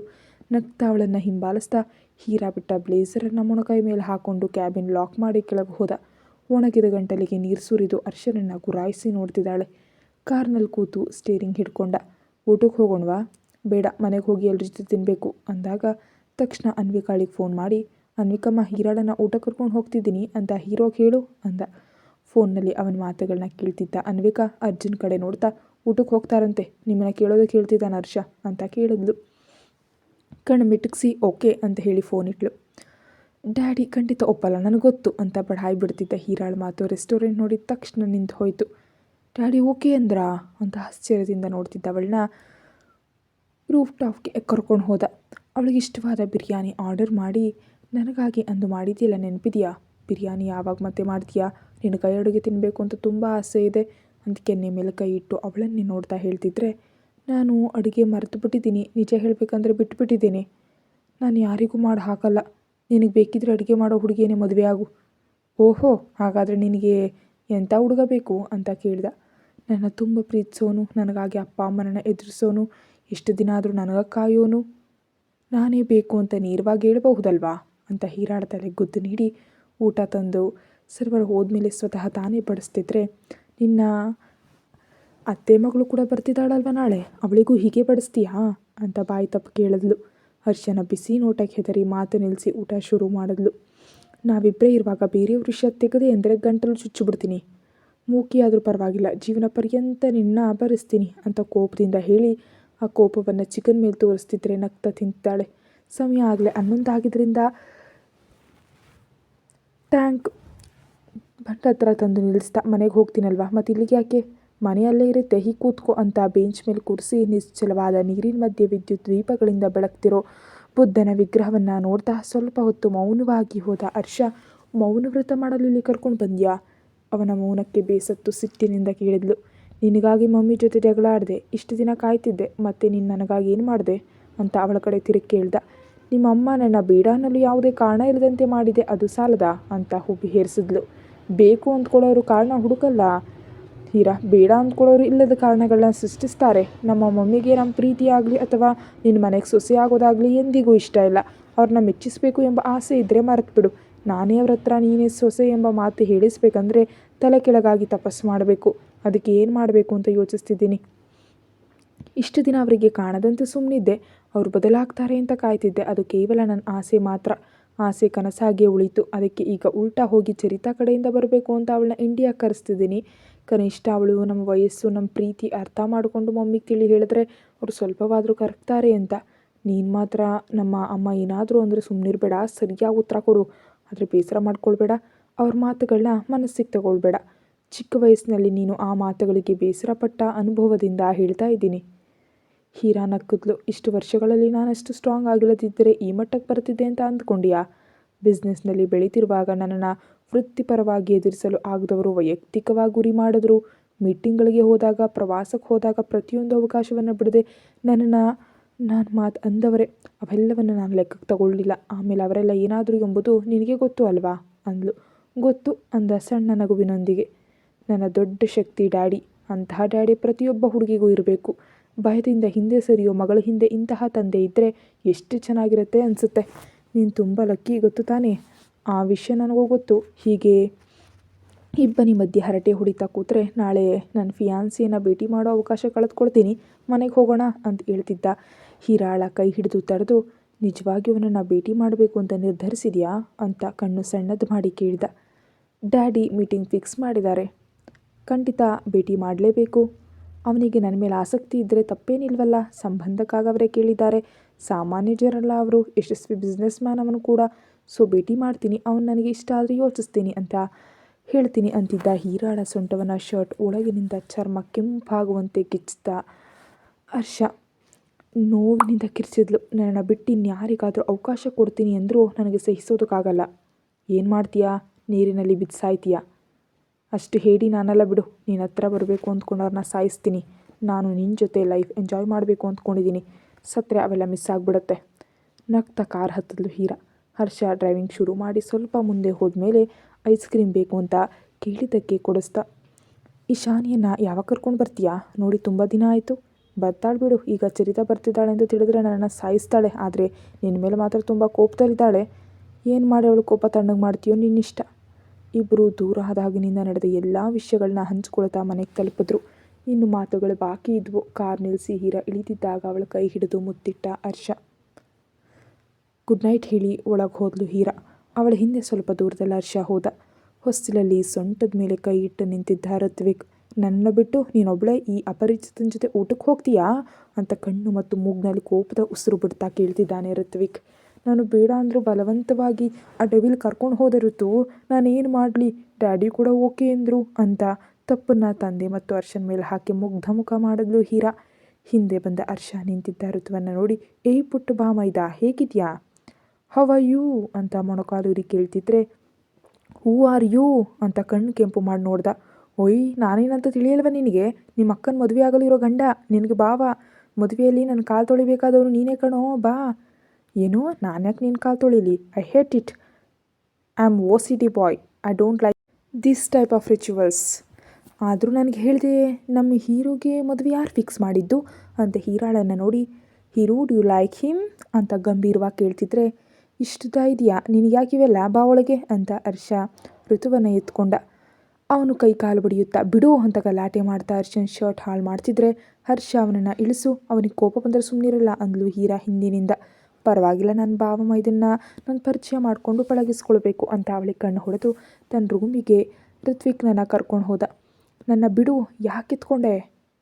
ನಗ್ತಾ ಅವಳನ್ನು ಹಿಂಬಾಲಿಸ್ತಾ ಹೀರಾ ಬಿಟ್ಟ ಬ್ಲೇಸರನ್ನು ಮೊಣಕೈ ಮೇಲೆ ಹಾಕ್ಕೊಂಡು ಕ್ಯಾಬಿನ್ ಲಾಕ್ ಮಾಡಿ ಕೆಳಗೆ ಹೋದ. ಒಣಗಿದ ಗಂಟಲಿಗೆ ನೀರು ಸುರಿದು ಅರ್ಷನನ್ನು ಗುರಾಯಿಸಿ ನೋಡ್ತಿದ್ದಾಳೆ. ಕಾರ್ನಲ್ಲಿ ಕೂತು ಸ್ಟೇರಿಂಗ್ ಹಿಡ್ಕೊಂಡ. ಊಟಕ್ಕೆ ಹೋಗೋಣವಾ? ಬೇಡ, ಮನೆಗೆ ಹೋಗಿ ಎಲ್ಲರ ಜೊತೆ ತಿನ್ನಬೇಕು ಅಂದಾಗ ತಕ್ಷಣ ಅನ್ವಿಕಾಳಿಗೆ ಫೋನ್ ಮಾಡಿ, ಅನ್ವಿಕಮ್ಮ, ಹೀರಾಳನ್ನು ಊಟ ಕರ್ಕೊಂಡು ಹೋಗ್ತಿದ್ದೀನಿ ಅಂತ ಹೀರೋಗೆ ಹೇಳು ಅಂದ. ಫೋನ್ನಲ್ಲಿ ಅವನ ಮಾತುಗಳನ್ನ ಕೇಳ್ತಿದ್ದ ಅನ್ವಿಕಾ ಅರ್ಜುನ್ ಕಡೆ ನೋಡ್ತಾ, ಊಟಕ್ಕೆ ಹೋಗ್ತಾರಂತೆ, ನಿಮ್ಮನ್ನ ಕೇಳೋದಕ್ಕೆ ಹೇಳ್ತಿದ್ದಾನೆ ಹರ್ಷ ಅಂತ ಕೇಳಿದ್ಲು. ಕಣ್ಣು ಮಿಟುಕಿಸಿ ಓಕೆ ಅಂತ ಹೇಳಿ ಫೋನ್ ಇಟ್ಲು. ಡ್ಯಾಡಿ ಖಂಡಿತ ಒಪ್ಪಲ್ಲ, ನನಗೆ ಗೊತ್ತು ಅಂತ ಬಡಾಯಿ ಬಿಡ್ತಿದ್ದ ಹೀರಾಳ ಮಾತು ರೆಸ್ಟೋರೆಂಟ್ ನೋಡಿದ ತಕ್ಷಣ ನಿಂತು ಹೋಯಿತು. ಡ್ಯಾಡಿ ಓಕೆ ಅಂದ್ರಾ ಅಂತ ಆಶ್ಚರ್ಯದಿಂದ ನೋಡ್ತಿದ್ದ ಅವಳನ್ನ ರೂಫ್ ಟಾಪ್ಗೆ ಕರ್ಕೊಂಡು ಹೋದ. ಅವಳಿಗೆ ಇಷ್ಟವಾದ ಬಿರಿಯಾನಿ ಆರ್ಡರ್ ಮಾಡಿ, ನನಗಾಗಿ ಅಂದು ಮಾಡಿದೆಯಲ್ಲ, ನೆನಪಿದೆಯಾ? ಬಿರಿಯಾನಿ ಯಾವಾಗ ಮತ್ತೆ ಮಾಡ್ತೀಯಾ? ನಿನ್ನ ಕೈ ಅಡುಗೆ ತಿನ್ನಬೇಕು ಅಂತ ತುಂಬ ಆಸೆ ಇದೆ ಅಂತ ಕೆನ್ನೆ ಮೇಲೆ ಕೈ ಇಟ್ಟು ಅವಳನ್ನೇ ನೋಡ್ತಾ ಹೇಳ್ತಿದ್ರೆ, ನಾನು ಅಡುಗೆ ಮರೆತು ಬಿಟ್ಟಿದ್ದೀನಿ, ನಿಜ ಹೇಳಬೇಕಂದ್ರೆ ಬಿಟ್ಟುಬಿಟ್ಟಿದ್ದೀನಿ. ನಾನು ಯಾರಿಗೂ ಮಾಡಿ ಹಾಕಲ್ಲ, ನಿನಗೆ ಬೇಕಿದ್ರೆ ಅಡುಗೆ ಮಾಡೋ ಹುಡುಗಿಯೇ ಮದುವೆ ಆಗು. ಓಹೋ, ಹಾಗಾದರೆ ನಿನಗೆ ಎಂಥ ಹುಡುಗ ಬೇಕು ಅಂತ ಕೇಳ್ದ. ನನ್ನ ತುಂಬ ಪ್ರೀತಿಸೋನು, ನನಗಾಗಿ ಅಪ್ಪ ಅಮ್ಮನನ್ನು ಎದುರಿಸೋನು, ಎಷ್ಟು ದಿನ ಆದರೂ ನನಗಾಗಿ ಕಾಯೋನು ನಾನೇ ಬೇಕು ಅಂತ ನೇರವಾಗಿ ಹೇಳಬಹುದಲ್ವಾ ಅಂತ ಹೀರಾಳ ತಲೆಗೆ ಗುದ್ದು ನೀಡಿ ಊಟ ತಂದು ಸರ್ವರ್ ಹೋದ್ಮೇಲೆ ಸ್ವತಃ ತಾನೇ ಬಡಿಸ್ತಿದ್ರೆ, ನಿನ್ನ ಅತ್ತೆ ಮಗಳು ಕೂಡ ಬರ್ತಿದ್ದಾಳಲ್ವ ನಾಳೆ, ಅವಳಿಗೂ ಹೀಗೆ ಬಡಿಸ್ತೀಯಾ ಅಂತ ಬಾಯಿ ತಪ್ಪು ಕೇಳಿದ್ಲು. ಹರ್ಷನ ಬಿಸಿ ನೋಟಕ್ಕೆ ಹೆದರಿ ಮಾತು ನಿಲ್ಲಿಸಿ ಊಟ ಶುರು ಮಾಡಿದ್ಲು. ನಾವಿಬ್ಬರೇ ಇರುವಾಗ ಬೇರೆಯವ್ರ ವಿಷಯ ತೆಗೆದೆ ಅಂದರೆ ಗಂಟಲು ಚುಚ್ಚಿಬಿಡ್ತೀನಿ, ಮೂಕಿಯಾದರೂ ಪರವಾಗಿಲ್ಲ, ಜೀವನ ಪರ್ಯಂತ ನಿನ್ನ ಭರಿಸ್ತೀನಿ ಅಂತ ಕೋಪದಿಂದ ಹೇಳಿ ಆ ಕೋಪವನ್ನು ಚಿಕನ್ ಮೇಲೆ ತೋರಿಸ್ತಿದ್ರೆ ನಗ್ತಾ ತಿಂತಾಳೆ. ಸಮಯ ಆಗಲೇ 11 ಆಗಿದ್ದರಿಂದ ಟ್ಯಾಂಕ್ ಬಂಡ ಹತ್ರ ತಂದು ನಿಲ್ಲಿಸ್ತಾ, ಮನೆಗೆ ಹೋಗ್ತೀನಲ್ವಾ, ಮತ್ತು ಇಲ್ಲಿಗೆ ಯಾಕೆ, ಮನೆಯಲ್ಲೇ ಇರುತ್ತೆ, ಹೀಗೆ ಕೂತ್ಕೋ ಅಂತ ಬೆಂಚ್ ಮೇಲೆ ಕೂರಿಸಿ ನಿಶ್ಚಲವಾದ ನೀರಿನ ಮಧ್ಯೆ ವಿದ್ಯುತ್ ದೀಪಗಳಿಂದ ಬೆಳಗ್ತಿರೋ ಬುದ್ಧನ ವಿಗ್ರಹವನ್ನು ನೋಡ್ತಾ ಸ್ವಲ್ಪ ಹೊತ್ತು ಮೌನವಾಗಿ ಹೋದ ಹರ್ಷ. ಮೌನ ವ್ರತ ಮಾಡಲು ಇಲ್ಲಿ ಕರ್ಕೊಂಡು ಬಂದ್ಯಾ? ಅವನ ಮೌನಕ್ಕೆ ಬೇಸತ್ತು ಸಿಟ್ಟಿನಿಂದ ಕೇಳಿದ್ಲು. ನಿನಗಾಗಿ ಮಮ್ಮಿ ಜೊತೆ ಜಗಳ ಆಡಿದೆ, ಇಷ್ಟು ದಿನ ಕಾಯ್ತಿದ್ದೆ, ಮತ್ತೆ ನೀನು ನನಗಾಗಿ ಏನು ಮಾಡಿದೆ ಅಂತ ಅವಳ ಕಡೆ ತಿರುಗಿ ಕೇಳ್ದ. ನಿಮ್ಮ ಅಮ್ಮ ನನ್ನ ಬೇಡ ಅನ್ನಲು ಯಾವುದೇ ಕಾರಣ ಇಲ್ಲದಂತೆ ಮಾಡಿದೆ, ಅದು ಸಾಲದಾ ಅಂತ ಹುಬ್ಬಿ ಹೇರಿಸಿದ್ಲು. ಬೇಕು ಅಂದ್ಕೊಳ್ಳೋರು ಕಾರಣ ಹುಡುಕಲ್ಲ ಹೀರಾ, ಬೇಡ ಅಂದ್ಕೊಳ್ಳೋರು ಇಲ್ಲದ ಕಾರಣಗಳನ್ನ ಸೃಷ್ಟಿಸ್ತಾರೆ. ನಮ್ಮ ಮಮ್ಮಿಗೆ ನಮ್ಮ ಪ್ರೀತಿ ಆಗಲಿ ಅಥವಾ ನಿನ್ನ ಮನೆಗೆ ಸೊಸೆ ಆಗೋದಾಗಲಿ ಎಂದಿಗೂ ಇಷ್ಟ ಇಲ್ಲ. ಅವ್ರನ್ನ ಮೆಚ್ಚಿಸಬೇಕು ಎಂಬ ಆಸೆ ಇದ್ದರೆ ಮರೆತುಬಿಡು. ನಾನೇ ಅವ್ರ ಹತ್ರ ನೀನೇ ಸೊಸೆ ಎಂಬ ಮಾತು ಹೇಳಿಸ್ಬೇಕಂದ್ರೆ ತಲೆ ಕೆಳಗಾಗಿ ತಪಸ್ಸು ಮಾಡಬೇಕು. ಅದಕ್ಕೆ ಏನು ಮಾಡಬೇಕು ಅಂತ ಯೋಚಿಸ್ತಿದ್ದೀನಿ. ಇಷ್ಟು ದಿನ ಅವರಿಗೆ ಕಾಣದಂತೆ ಸುಮ್ಮನಿದ್ದೆ, ಅವರು ಬದಲಾಗ್ತಾರೆ ಅಂತ ಕಾಯ್ತಿದ್ದೆ. ಅದು ಕೇವಲ ನನ್ನ ಆಸೆ ಮಾತ್ರ. ಆಸೆ ಕನಸಾಗಿಯೇ ಉಳಿತು. ಅದಕ್ಕೆ ಈಗ ಉಲ್ಟಾ ಹೋಗಿ ಚರಿತಾ ಕಡೆಯಿಂದ ಬರಬೇಕು ಅಂತ ಅವಳನ್ನ ಇಂಡಿಯಾಗೆ ಕರೆಸ್ತಿದ್ದೀನಿ. ಕನಿಷ್ಠ ಅವಳು ನಮ್ಮ ವಯಸ್ಸು, ನಮ್ಮ ಪ್ರೀತಿ ಅರ್ಥ ಮಾಡಿಕೊಂಡು ಮಮ್ಮಿಗೆ ತಿಳಿ ಹೇಳಿದ್ರೆ ಅವರು ಸ್ವಲ್ಪವಾದರೂ ಕರಗ್ತಾರೆ ಅಂತ. ನೀನು ಮಾತ್ರ ನಮ್ಮ ಅಮ್ಮ ಏನಾದರೂ ಅಂದರೆ ಸುಮ್ಮನಿರಬೇಡ, ಸರಿಯಾಗಿ ಉತ್ತರ ಕೊಡು. ಆದರೆ ಬೇಸರ ಮಾಡ್ಕೊಳ್ಬೇಡ, ಅವ್ರ ಮಾತುಗಳನ್ನ ಮನಸ್ಸಿಗೆ ತಗೊಳ್ಬೇಡ. ಚಿಕ್ಕ ವಯಸ್ಸಿನಲ್ಲಿ ನೀನು ಆ ಮಾತುಗಳಿಗೆ ಬೇಸರಪಟ್ಟ ಅನುಭವದಿಂದ ಹೇಳ್ತಾ ಇದ್ದೀನಿ. ಹೀರಾ ನಕ್ಕಿದ್ಲು. ಇಷ್ಟು ವರ್ಷಗಳಲ್ಲಿ ನಾನಷ್ಟು ಸ್ಟ್ರಾಂಗ್ ಆಗಿಲ್ಲದಿದ್ದರೆ ಈ ಮಟ್ಟಕ್ಕೆ ಬರ್ತಿದ್ದೆ ಅಂತ ಅಂದ್ಕೊಂಡಿಯಾ? ಬಿಸ್ನೆಸ್ನಲ್ಲಿ ಬೆಳೀತಿರುವಾಗ ನನ್ನನ್ನು ವೃತ್ತಿಪರವಾಗಿ ಎದುರಿಸಲು ಆಗದವರು ವೈಯಕ್ತಿಕವಾಗಿ ಗುರಿ ಮಾಡಿದ್ರು. ಮೀಟಿಂಗ್ಗಳಿಗೆ ಹೋದಾಗ, ಪ್ರವಾಸಕ್ಕೆ ಹೋದಾಗ ಪ್ರತಿಯೊಂದು ಅವಕಾಶವನ್ನು ಬಿಡದೆ ನಾನು ಮಾತು ಅಂದವರೇ. ಅವೆಲ್ಲವನ್ನು ನಾನು ಲೆಕ್ಕಕ್ಕೆ ತಗೊಳ್ಳಿಲ್ಲ. ಆಮೇಲೆ ಅವರೆಲ್ಲ ಏನಾದರೂ ಎಂಬುದು ನಿನಗೆ ಗೊತ್ತು ಅಲ್ವಾ ಅಂದ್ಲು. ಗೊತ್ತು ಅಂದ ಸಣ್ಣ ನಗುವಿನೊಂದಿಗೆ. ನನ್ನ ದೊಡ್ಡ ಶಕ್ತಿ ಡ್ಯಾಡಿ. ಅಂತಹ ಡ್ಯಾಡಿ ಪ್ರತಿಯೊಬ್ಬ ಹುಡುಗಿಗೂ ಇರಬೇಕು. ಭಯದಿಂದ ಹಿಂದೆ ಸರಿಯೋ ಮಗಳ ಹಿಂದೆ ಇಂತಹ ತಂದೆ ಇದ್ದರೆ ಎಷ್ಟು ಚೆನ್ನಾಗಿರುತ್ತೆ ಅನಿಸುತ್ತೆ. ನೀನು ತುಂಬ ಲಕ್ಕಿ, ಗೊತ್ತು ತಾನೇ? ಆ ವಿಷಯ ನನಗೂ ಗೊತ್ತು. ಹೀಗೆ ಇಬ್ಬನಿ ಮಧ್ಯೆ ಹರಟೆ ಹೊಡಿತಾ ಕೂತ್ರೆ ನಾಳೆ ನನ್ನ ಫಿಯಾನ್ಸಿಯನ್ನು ಭೇಟಿ ಮಾಡೋ ಅವಕಾಶ ಕಳೆದುಕೊಳ್ತೀನಿ. ಮನೆಗೆ ಹೋಗೋಣ ಅಂತ ಹೇಳ್ತಿದ್ದ. ಹೀರಾಳ ಕೈ ಹಿಡಿದು ತಡೆದು, ನಿಜವಾಗಿಯೂ ಅವನನ್ನು ಭೇಟಿ ಮಾಡಬೇಕು ಅಂತ ನಿರ್ಧರಿಸಿದೆಯಾ ಅಂತ ಕಣ್ಣು ಸಣ್ಣದು ಮಾಡಿ ಕೇಳಿದ. ಡ್ಯಾಡಿ ಮೀಟಿಂಗ್ ಫಿಕ್ಸ್ ಮಾಡಿದ್ದಾರೆ, ಖಂಡಿತ ಭೇಟಿ ಮಾಡಲೇಬೇಕು. ಅವನಿಗೆ ನನ್ನ ಮೇಲೆ ಆಸಕ್ತಿ ಇದ್ದರೆ ತಪ್ಪೇನಿಲ್ವಲ್ಲ. ಸಂಬಂಧಕ್ಕಾಗವರೇ ಕೇಳಿದ್ದಾರೆ. ಸಾಮಾನ್ಯ ಜನರಲ್ಲ ಅವರು, ಯಶಸ್ವಿ ಬಿಸ್ನೆಸ್ ಮ್ಯಾನ್ ಅವನು ಕೂಡ. ಸೊ ಭೇಟಿ ಮಾಡ್ತೀನಿ, ಅವನು ನನಗೆ ಇಷ್ಟ ಆದರೆ ಯೋಚಿಸ್ತೀನಿ ಅಂತ ಹೇಳ್ತೀನಿ ಅಂತಿದ್ದ. ಹೀರಾಳ ಸೊಂಟವನ ಶರ್ಟ್ ಒಳಗಿನಿಂದ ಚರ್ಮ ಕೆಂಪಾಗುವಂತೆ ಕಿಚ್ಚಿದ ಹರ್ಷ ನೋವಿನಿಂದ ಕಿರ್ಚಿದ್ಲು. ನನ್ನನ್ನು ಬಿಟ್ಟು ಇನ್ಯಾರಿಗಾದರೂ ಅವಕಾಶ ಕೊಡ್ತೀನಿ ಅಂದರೂ ನನಗೆ ಸಹಿಸೋದಕ್ಕಾಗಲ್ಲ. ಏನು ಮಾಡ್ತೀಯಾ? ನೀರಿನಲ್ಲಿ ಬಿದ್ದು ಸಾಯ್ತೀಯಾ? ಅಷ್ಟು ಹೇಳಿ ನಾನಲ್ಲ ಬಿಡು. ನೀನು ಹತ್ರ ಬರಬೇಕು ಅಂದ್ಕೊಂಡವ್ರನ್ನ ಸಾಯಿಸ್ತೀನಿ. ನಾನು ನಿನ್ನ ಜೊತೆ ಲೈಫ್ ಎಂಜಾಯ್ ಮಾಡಬೇಕು ಅಂದ್ಕೊಂಡಿದ್ದೀನಿ. ಸತ್ತರೆ ಅವೆಲ್ಲ ಮಿಸ್ ಆಗಿಬಿಡುತ್ತೆ. ನಗ್ತಾ ಕಾರ್ ಹತ್ತಿದ್ಲು ಹೀರಾ. ಹರ್ಷ ಡ್ರೈವಿಂಗ್ ಶುರು ಮಾಡಿ ಸ್ವಲ್ಪ ಮುಂದೆ ಹೋದ್ಮೇಲೆ ಐಸ್ ಕ್ರೀಮ್ ಬೇಕು ಅಂತ ಕೇಳಿದ್ದಕ್ಕೆ ಕೊಡಿಸ್ದ. ಈ ಶಾನಿಯನ್ನು ಯಾವಾಗ ಕರ್ಕೊಂಡು ಬರ್ತೀಯಾ? ನೋಡಿ ತುಂಬ ದಿನ ಆಯಿತು. ಬರ್ತಾಳೆ ಬಿಡು. ಈಗ ಚರಿತಾ ಬರ್ತಿದ್ದಾಳೆ ಅಂತ ತಿಳಿದ್ರೆ ನನ್ನನ್ನು ಸಾಯಿಸ್ತಾಳೆ. ಆದರೆ ನಿನ್ನ ಮೇಲೆ ಮಾತ್ರ ತುಂಬ ಕೋಪದಲ್ಲಿದ್ದಾಳೆ. ಏನು ಮಾಡಿ ಅವಳು ಕೋಪ ತಣ್ಣಗೆ ಮಾಡ್ತೀಯೋ ನಿನ್ನಿಷ್ಟ. ಇಬ್ಬರು ದೂರ ಆದಾಗಿನಿಂದ ನಡೆದ ಎಲ್ಲ ವಿಷಯಗಳನ್ನ ಹಂಚ್ಕೊಳ್ತಾ ಮನೆಗೆ ತಲುಪಿದ್ರು. ಇನ್ನು ಮಾತುಗಳು ಬಾಕಿ ಇದ್ವು. ಕಾರ್ ನಿಲ್ಲಿಸಿ ಹೀರಾ ಇಳಿದಿದ್ದಾಗ ಅವಳ ಕೈ ಹಿಡಿದು ಮುತ್ತಿಟ್ಟ ಹರ್ಷ. ಗುಡ್ ನೈಟ್ ಹೇಳಿ ಒಳಗೆ ಹೋದ್ಲು ಹೀರಾ. ಅವಳ ಹಿಂದೆ ಸ್ವಲ್ಪ ದೂರದಲ್ಲಿ ಹರ್ಷ ಹೋದ. ಹೊಸ್ತಿಲಲ್ಲಿ ಸೊಂಟದ ಮೇಲೆ ಕೈ ಇಟ್ಟು ನಿಂತಿದ್ದ ಋತ್ವಿಕ್. ನನ್ನ ಬಿಟ್ಟು ನೀನೊಬ್ಬಳೇ ಈ ಅಪರಿಚಿತನ ಜೊತೆ ಊಟಕ್ಕೆ ಹೋಗ್ತೀಯಾ ಅಂತ ಕಣ್ಣು ಮತ್ತು ಮೂಗ್ನಲ್ಲಿ ಕೋಪದ ಉಸಿರು ಬಿಡ್ತಾ ಕೇಳ್ತಿದ್ದಾನೆ ಋತ್ವಿಕ್. ನಾನು ಬೇಡ ಅಂದರೂ ಬಲವಂತವಾಗಿ ಆ ಡೆವಿಲ್ ಕರ್ಕೊಂಡು ಹೋದ ಋತು. ನಾನೇನು ಮಾಡಲಿ? ಡ್ಯಾಡಿ ಕೂಡ ಓಕೆ ಅಂದರು ಅಂತ ತಪ್ಪನ್ನ ತಂದೆ ಮತ್ತು ಹರ್ಷನ ಮೇಲೆ ಹಾಕಿ ಮುಗ್ಧ ಮುಖ ಮಾಡಿದ್ಲು ಹೀರಾ. ಹಿಂದೆ ಬಂದ ಹರ್ಷ ನಿಂತಿದ್ದ ಋತುವನ್ನು ನೋಡಿ, ಏಯ್ ಪುಟ್ಟ ಬಾಮೈದ, ಹೇಗಿದ್ಯಾ? ಹೌ ಆರ್ ಯು ಅಂತ ಮೊಣಕಾಲೂರಿ ಕೇಳ್ತಿದ್ರೆ, ಹೂ ಆರ್ ಯು ಅಂತ ಕಣ್ಣು ಕೆಂಪು ಮಾಡಿ ನೋಡ್ದ. ಒಯ್, ನಾನೇನಂತ ತಿಳಿಯಲ್ವ ನಿನಗೆ? ನಿಮ್ಮ ಅಕ್ಕನ ಮದುವೆ ಆಗಲಿರೋ ಗಂಡ ನಿನಗೆ ಬಾವ. ಮದುವೆಯಲ್ಲಿ ನನ್ನ ಕಾಲು ತೊಳಿಬೇಕಾದವರು ನೀನೇ ಕಣೋ, ಬಾ. ಏನು? ನಾನು ಯಾಕೆ ನಿನ್ನ ಕಾಲು ತೊಳಿಲಿ? I hate it. I am OCD boy. I don't like this type of rituals. ಆದರೂ ನನಗೆ ಹೇಳಿದೆ, ನಮ್ಮ ಹೀರೋಗೆ ಮದುವೆ ಯಾರು ಫಿಕ್ಸ್ ಮಾಡಿದ್ದು ಅಂತ ಹೀರಾಳನ್ನು ನೋಡಿ, hero do you like him ಅಂತ ಗಂಭೀರವಾಗಿ ಕೇಳ್ತಿದ್ರೆ, ಇಷ್ಟದ ಇದೆಯಾ ನಿನಗೆ ಯಾಕಿವೆಲ್ಲ, ಬಾ ಒಳಗೆ ಅಂತ ಹರ್ಷ ಋತುವನ್ನು ಎತ್ಕೊಂಡ. ಅವನು ಕೈ ಕಾಲು ಬಡಿಯುತ್ತಾ ಬಿಡು ಅಂತ ಗಲಾಟೆ ಮಾಡ್ತಾ ಹರ್ಷನ್ ಶರ್ಟ್ ಹಾಳು ಮಾಡ್ತಿದ್ರೆ, ಹರ್ಷ ಅವನನ್ನು ಇಳಿಸು, ಅವನಿಗೆ ಕೋಪ ಬಂದರೆ ಸುಮ್ಮನಿರಲ್ಲ ಅಂದ್ಲು ಹೀರಾ ಹಿಂದಿನಿಂದ. ಪರವಾಗಿಲ್ಲ, ನನ್ನ ಭಾವ ಮೈದನ್ನು ನಾನು ಪರಿಚಯ ಮಾಡಿಕೊಂಡು ಪಳಗಿಸ್ಕೊಳ್ಬೇಕು ಅಂತ ಅವಳಿಗೆ ಕಣ್ಣು ಹೊಡೆದು ತನ್ನ ರೂಮಿಗೆ ಋತ್ವಿಕ್ನನ್ನು ಕರ್ಕೊಂಡು ಹೋದ. ನನ್ನ ಬಿಡು, ಯಾಕೆ ಎತ್ಕೊಂಡೆ?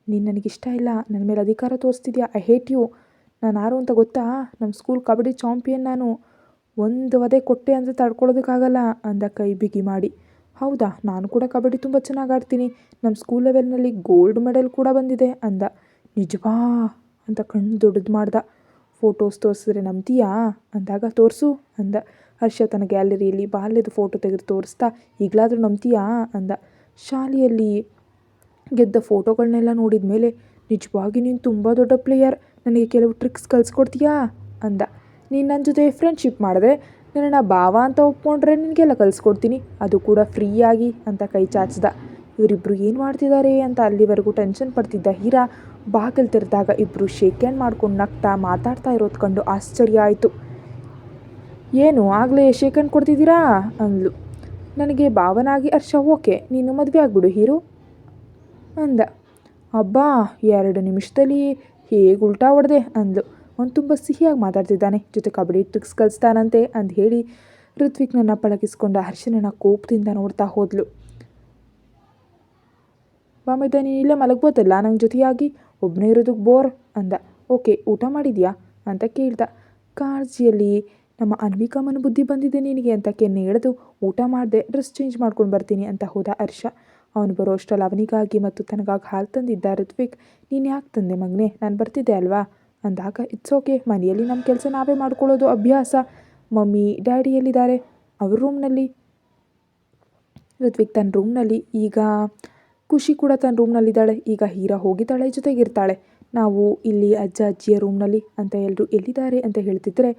ನೀನು ನನಗಿಷ್ಟ ಇಲ್ಲ, ನನ್ನ ಮೇಲೆ ಅಧಿಕಾರ ತೋರಿಸ್ತಿದ್ಯಾ. I hate you. ನಾನು ಯಾರು ಅಂತ ಗೊತ್ತಾ? ನಮ್ಮ ಸ್ಕೂಲ್ ಕಬಡ್ಡಿ ಚಾಂಪಿಯನ್ ನಾನು. ಒಂದು ವಧೆ ಕೊಟ್ಟೆ ಅಂದರೆ ತಡ್ಕೊಳ್ಳೋದಕ್ಕಾಗಲ್ಲ ಅಂದ ಕೈ ಬಿಗಿ ಮಾಡಿ. ಹೌದಾ? ನಾನು ಕೂಡ ಕಬಡ್ಡಿ ತುಂಬ ಚೆನ್ನಾಗಿ ಆಡ್ತೀನಿ. ನಮ್ಮ ಸ್ಕೂಲ್ ಲೆವೆಲ್ನಲ್ಲಿ ಗೋಲ್ಡ್ ಮೆಡಲ್ ಕೂಡ ಬಂದಿದೆ ಅಂದ. ನಿಜವಾ ಅಂತ ಕಣ್ಣು ದೊಡ್ಡದು ಮಾಡ್ದ. ಫೋಟೋಸ್ ತೋರಿಸಿದ್ರೆ ನಂಬ್ತೀಯಾ ಅಂದಾಗ, ತೋರಿಸು ಅಂದ. ಹರ್ಷ ತನ್ನ ಗ್ಯಾಲರಿಯಲ್ಲಿ ಬಾಲ್ಯದ ಫೋಟೋ ತೆಗೆದು ತೋರಿಸ್ತಾ, ಈಗಲಾದರೂ ನಂಬ್ತೀಯಾ ಅಂದ. ಶಾಲೆಯಲ್ಲಿ ಗೆದ್ದ ಫೋಟೋಗಳನ್ನೆಲ್ಲ ನೋಡಿದ ಮೇಲೆ, ನಿಜವಾಗಿ ನೀನು ತುಂಬ ದೊಡ್ಡ ಪ್ಲೇಯರ್, ನನಗೆ ಕೆಲವು ಟ್ರಿಕ್ಸ್ ಕಲಿಸ್ಕೊಡ್ತೀಯಾ ಅಂದ. ನೀನು ನನ್ನ ಜೊತೆ ಫ್ರೆಂಡ್ಶಿಪ್ ಮಾಡಿದ್ರೆ, ನನ್ನನ್ನು ಭಾವ ಅಂತ ಒಪ್ಕೊಂಡ್ರೆ ನಿನಗೆಲ್ಲ ಕಲಿಸ್ಕೊಡ್ತೀನಿ, ಅದು ಕೂಡ ಫ್ರೀಯಾಗಿ ಅಂತ ಕೈ ಚಾಚ್ದ. ಇವರಿಬ್ಬರು ಏನು ಮಾಡ್ತಿದ್ದಾರೆ ಅಂತ ಅಲ್ಲಿವರೆಗೂ ಟೆನ್ಷನ್ ಪಡ್ತಿದ್ದ ಹೀರಾ ಬಾಗಿಲು ತೆರೆದಾಗ ಇಬ್ಬರು ಶೇಕ್ ಹ್ಯಾಂಡ್ ಮಾಡ್ಕೊಂಡು ನಗ್ತಾ ಮಾತಾಡ್ತಾ ಇರೋದು ಕಂಡು ಆಶ್ಚರ್ಯ ಆಯಿತು. ಏನು ಆಗಲೇ ಶೇಕ್ ಹ್ಯಾಂಡ್ ಕೊಡ್ತಿದ್ದೀರಾ ಅಂದ್ಲು. ನನಗೆ ಭಾವನಾಗಿ ಹರ್ಷ ಓಕೆ, ನೀನು ಮದುವೆ ಆಗ್ಬಿಡು ಹೀರೋ ಅಂದ. ಅಬ್ಬಾ, 2 ನಿಮಿಷದಲ್ಲಿ ಹೇಗೆ ಉಲ್ಟಾ ಹೊಡೆದೆ ಅಂದ್ಲು. ಅವನು ತುಂಬ ಸಿಹಿಯಾಗಿ ಮಾತಾಡ್ತಿದ್ದಾನೆ, ಜೊತೆ ಕಬಡ್ಡಿ ಟ್ರಿಕ್ಸ್ ಕಲಿಸ್ತಾನಂತೆ ಅಂತ ಹೇಳಿ ಋತ್ವಿಕ್ನನ್ನು ಪಳಗಿಸ್ಕೊಂಡ ಹರ್ಷನನ್ನು ಕೋಪದಿಂದ ನೋಡ್ತಾ ಹೋದ್ಲು. ಬಾಮೈದ, ನೀನು ಇಲ್ಲೇ ಮಲಗ್ಬೋದಲ್ಲ ನಂಗೆ ಜೊತೆಯಾಗಿ, ಒಬ್ಬನೇ ಇರೋದಕ್ಕೆ ಬೋರ್ ಅಂದ. ಓಕೆ, ಊಟ ಮಾಡಿದ್ಯಾ ಅಂತ ಕೇಳ್ದ. ಕಾಳಜಿಯಲ್ಲಿ, ನಮ್ಮ ಅನ್ವಿಕಮ್ಮನ ಬುದ್ಧಿ ಬಂದಿದೆ ನಿನಗೆ ಅಂತ ಕೆನ್ನೆ ಎಳೆದು, ಊಟ ಮಾಡಿದೆ, ಡ್ರೆಸ್ ಚೇಂಜ್ ಮಾಡ್ಕೊಂಡು ಬರ್ತೀನಿ ಅಂತ ಹೋದ ಹರ್ಷ. ಅವನು ಬರೋ ಅಷ್ಟರಲ್ಲಿ ಅವನಿಗಾಗಿ ಮತ್ತು ತನಗಾಗಿ ಹಾಲು ತಂದಿದ್ದ ಋತ್ವಿಕ್, ನೀನು ಯಾಕೆ ತಂದೆ ಮಗನೇ, ನಾನು ಬರ್ತಿದ್ದೆ ಅಲ್ವಾ ಅಂದಾಗ, ಇಟ್ಸ್ ಓಕೆ, ಮನೆಯಲ್ಲಿ ನಮ್ಮ ಕೆಲಸ ನಾವೇ ಮಾಡ್ಕೊಳ್ಳೋದು ಅಭ್ಯಾಸ. ಮಮ್ಮಿ ಡ್ಯಾಡಿ ಎಲ್ಲಿದ್ದಾರೆ? ಅವ್ರ ರೂಮ್ನಲ್ಲಿ. ಋತ್ವಿಕ್ ತನ್ನ ರೂಮ್ನಲ್ಲಿ. ಈಗ ಖುಷಿ ಕೂಡ ತನ್ನ ರೂಮ್ನಲ್ಲಿದ್ದಾಳೆ. ಈಗ ಹೀರಾ ಹೋಗಿದ್ದಾಳೆ, ಜೊತೆಗಿರ್ತಾಳೆ. ನಾವು ಇಲ್ಲಿ ಅಜ್ಜ ಅಜ್ಜಿಯ ರೂಮ್ನಲ್ಲಿ ಅಂತ ಎಲ್ಲರೂ ಎಲ್ಲಿದ್ದಾರೆ ಅಂತ ಹೇಳ್ತಿದ್ರೆ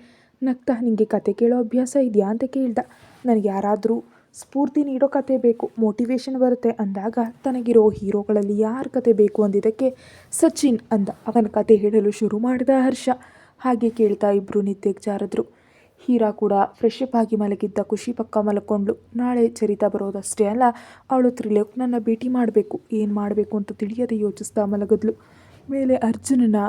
ನಗ್ತಾ, ನಿನಗೆ ಕತೆ ಕೇಳೋ ಅಭ್ಯಾಸ ಇದೆಯಾ ಅಂತ ಕೇಳ್ದ. ನನಗೆ ಯಾರಾದರೂ ಸ್ಫೂರ್ತಿ ನೀಡೋ ಕತೆ ಬೇಕು, ಮೋಟಿವೇಶನ್ ಬರುತ್ತೆ ಅಂದಾಗ, ತನಗಿರೋ ಹೀರೋಗಳಲ್ಲಿ ಯಾರ ಕತೆ ಬೇಕು ಅಂದಿದ್ದಕ್ಕೆ ಸಚಿನ್ ಅಂದ. ಅವನ ಕತೆ ಹೇಳಲು ಶುರು ಮಾಡಿದ ಹರ್ಷ. ಹಾಗೆ ಕೇಳ್ತಾ ಇಬ್ಬರು ನಿದ್ದೆಗೆ ಜಾರಿದ್ರು. ಹೀರಾ ಕೂಡ ಫ್ರೆಶ್ ಅಪ್ ಆಗಿ ಮಲಗಿದ್ದ ಖುಷಿ ಪಕ್ಕ ಮಲ್ಕೊಂಡ್ಳು. ನಾಳೆ ಚರಿತಾ ಬರೋದಷ್ಟೇ ಅಲ್ಲ, ಅವಳು ತ್ರಿಲೋಕ್ನನ್ನ ಭೇಟಿ ಮಾಡಬೇಕು. ಏನು ಮಾಡಬೇಕು ಅಂತ ತಿಳಿಯದೆ ಯೋಚಿಸ್ತಾ ಮಲಗಿದ್ಲು. ಮೇಲೆ ಅರ್ಜುನನ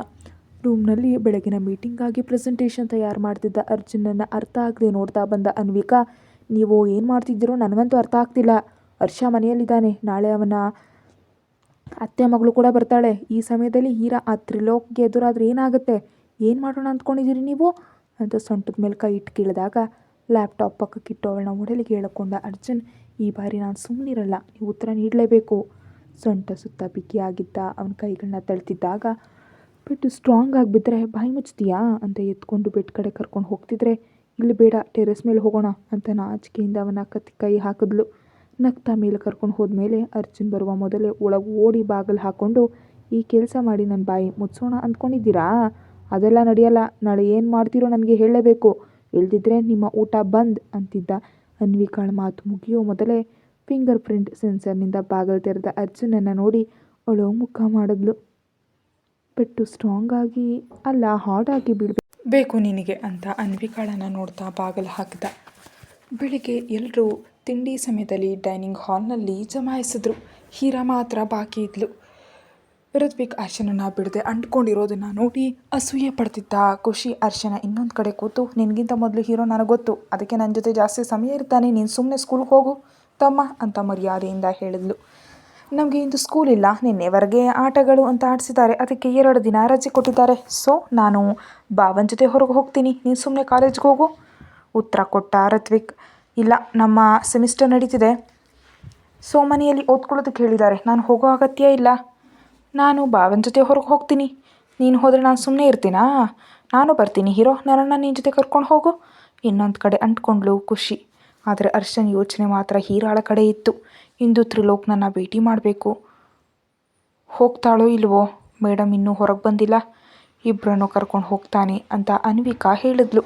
ರೂಮ್ನಲ್ಲಿ ಬೆಳಗಿನ ಮೀಟಿಂಗಾಗಿ ಪ್ರೆಸೆಂಟೇಷನ್ ತಯಾರು ಮಾಡ್ತಿದ್ದ ಅರ್ಜುನನ್ನು ಅರ್ಥ ಆಗದೆ ನೋಡ್ತಾ ಬಂದ ಅನ್ವಿಕಾ, ನೀವು ಏನು ಮಾಡ್ತಿದ್ದೀರೋ ನನಗಂತೂ ಅರ್ಥ ಆಗ್ತಿಲ್ಲ. ಹರ್ಷ ಮನೆಯಲ್ಲಿದ್ದಾನೆ, ನಾಳೆ ಅವನ ಅತ್ತೆ ಮಗಳು ಕೂಡ ಬರ್ತಾಳೆ. ಈ ಸಮಯದಲ್ಲಿ ಹೀರಾ ಆ ತ್ರಿಲೋಕ್ಗೆ ಎದುರಾದ್ರೆ ಏನಾಗುತ್ತೆ? ಏನು ಮಾಡೋಣ ಅಂದ್ಕೊಂಡಿದ್ದೀರಿ ನೀವು ಅಂತ ಸೊಂಟದ ಮೇಲೆ ಕೈ ಇಟ್ಟು ಕೇಳಿದಾಗ, ಲ್ಯಾಪ್ಟಾಪ್ ಪಕ್ಕಕ್ಕಿಟ್ಟು ಅವಳನ್ನ ಒಡಲಿಗೆ ಹೇಳಿಕೊಂಡ ಅರ್ಜುನ್, ಈ ಬಾರಿ ನಾನು ಸುಮ್ಮನಿರಲ್ಲ, ನೀವು ಉತ್ತರ ನೀಡಲೇಬೇಕು. ಸೊಂಟ ಸುತ್ತ ಬಿಗಿಯಾಗಿದ್ದ ಅವನ ಕೈಗಳನ್ನ ತಳ್ತಿದ್ದಾಗ, ಬಿಟ್ಟು ಸ್ಟ್ರಾಂಗ್ ಆಗಿಬಿಟ್ರೆ ಬಾಯಿ ಮುಚ್ತೀಯಾ ಅಂತ ಎತ್ಕೊಂಡು ಬೆಡ್ ಕಡೆ ಕರ್ಕೊಂಡು ಹೋಗ್ತಿದ್ರೆ, ಇಲ್ಲಿ ಬೇಡ, ಟೆರೆಸ್ ಮೇಲೆ ಹೋಗೋಣ ಅಂತ ನಾಚಿಕೆಯಿಂದ ಅವನ ಕೈ ಹಾಕಿದ್ಲು. ನಗ್ತಾ ಮೇಲೆ ಕರ್ಕೊಂಡು ಹೋದ್ಮೇಲೆ ಅರ್ಜುನ್ ಬರುವ ಮೊದಲೇ ಒಳಗೆ ಓಡಿ ಬಾಗಿಲು ಹಾಕ್ಕೊಂಡು, ಈ ಕೆಲಸ ಮಾಡಿ ನನ್ನ ಬಾಯಿ ಮುಚ್ಚೋಣ ಅಂದ್ಕೊಂಡಿದ್ದೀರಾ? ಅದೆಲ್ಲ ನಡೆಯಲ್ಲ. ನಾಳೆ ಏನು ಮಾಡ್ತೀರೋ ನನಗೆ ಹೇಳಲೇಬೇಕು, ಇಲ್ದಿದ್ರೆ ನಿಮ್ಮ ಊಟ ಬಂದ್ ಅಂತಿದ್ದ. ಅನ್ವಿಕಾಳ ಮಾತು ಮುಗಿಯೋ ಮೊದಲೇ ಫಿಂಗರ್ ಪ್ರಿಂಟ್ ಸೆನ್ಸರ್ನಿಂದ ಬಾಗಿಲು ತೆರೆದ ಅರ್ಜುನನ್ನು ನೋಡಿ ಅವಳು ಮುಖ ಮಾಡಿದ್ಲು. ಪೆಟ್ಟು ಸ್ಟ್ರಾಂಗ್ ಆಗಿ ಅಲ್ಲ ಹಾರ್ಡ್ ಆಗಿ ಬೇಕು ನಿನಗೆ ಅಂತ ಅನ್ವಿಕಾಳನ್ನು ನೋಡ್ತಾ ಬಾಗಿಲು ಹಾಕಿದ. ಬೆಳಿಗ್ಗೆ ಎಲ್ಲರೂ ತಿಂಡಿ ಸಮಯದಲ್ಲಿ ಡೈನಿಂಗ್ ಹಾಲ್ನಲ್ಲಿ ಜಮಾಯಿಸಿದ್ರು. ಹೀರಾ ಮಾತ್ರ ಬಾಕಿ ಇದ್ಲು. ಋತ್ವಿಕ್ ಅರ್ಶನನ್ನು ಬಿಡದೆ ಅಂಟ್ಕೊಂಡಿರೋದನ್ನು ನೋಡಿ ಅಸೂಯೆ ಪಡ್ತಿದ್ದ. ಖುಷಿ ಅರ್ಶನ ಇನ್ನೊಂದು ಕಡೆ ಕೂತು, ನಿನಗಿಂತ ಮೊದಲು ಹೀರೋ ನನಗೆ ಗೊತ್ತು, ಅದಕ್ಕೆ ನನ್ನ ಜೊತೆ ಜಾಸ್ತಿ ಸಮಯ ಇರ್ತಾನೆ, ನೀನು ಸುಮ್ಮನೆ ಸ್ಕೂಲ್ಗೆ ಹೋಗು ತಮ್ಮ ಅಂತ ಮರ್ಯಾದೆಯಿಂದ ಹೇಳಿದ್ಲು. ನಮಗೆ ಇಂದು ಸ್ಕೂಲ್ ಇಲ್ಲ, ನಿನ್ನೆವರೆಗೆ ಆಟಗಳು ಅಂತ ಆಡಿಸಿದ್ದಾರೆ, ಅದಕ್ಕೆ 2 ದಿನ ರಜೆ ಕೊಟ್ಟಿದ್ದಾರೆ. ಸೊ ನಾನು ಬಾವನ ಜೊತೆ ಹೊರಗೆ ಹೋಗ್ತೀನಿ, ನೀನು ಸುಮ್ಮನೆ ಕಾಲೇಜ್ಗೆ ಹೋಗು ಉತ್ತರ ಕೊಟ್ಟ ಋತ್ವಿಕ್. ಇಲ್ಲ, ನಮ್ಮ ಸೆಮಿಸ್ಟರ್ ನಡೀತಿದೆ, ಸೊ ಮನೆಯಲ್ಲಿ ಓದ್ಕೊಳ್ಳೋದಕ್ಕೆ ಹೇಳಿದ್ದಾರೆ, ನಾನು ಹೋಗೋ ಅಗತ್ಯ ಇಲ್ಲ, ನಾನು ಬಾವನ ಜೊತೆ ಹೊರಗೆ ಹೋಗ್ತೀನಿ, ನೀನು ಹೋದರೆ ನಾನು ಸುಮ್ಮನೆ ಇರ್ತೀನಾ, ನಾನು ಬರ್ತೀನಿ ಹೀರೋ, ನನ್ನನ್ನು ನಿನ್ನ ಜೊತೆ ಕರ್ಕೊಂಡು ಹೋಗು. ಇನ್ನೊಂದು ಕಡೆ ಅಂಟ್ಕೊಂಡ್ಳು ಖುಷಿ. ಆದರೆ ಅರ್ಶನ್ ಯೋಚನೆ ಮಾತ್ರ ಹೀರಾಳ ಕಡೆ ಇತ್ತು. ಇಂದು ತ್ರಿಲೋಕ್ನನ್ನು ಭೇಟಿ ಮಾಡಬೇಕು. ಹೋಗ್ತಾಳೋ ಇಲ್ವೋ, ಮೇಡಮ್ ಇನ್ನೂ ಹೊರಗೆ ಬಂದಿಲ್ಲ, ಇಬ್ಬರನ್ನು ಕರ್ಕೊಂಡು ಹೋಗ್ತಾನೆ ಅಂತ ಅನ್ವಿಕಾ ಹೇಳಿದ್ಲು.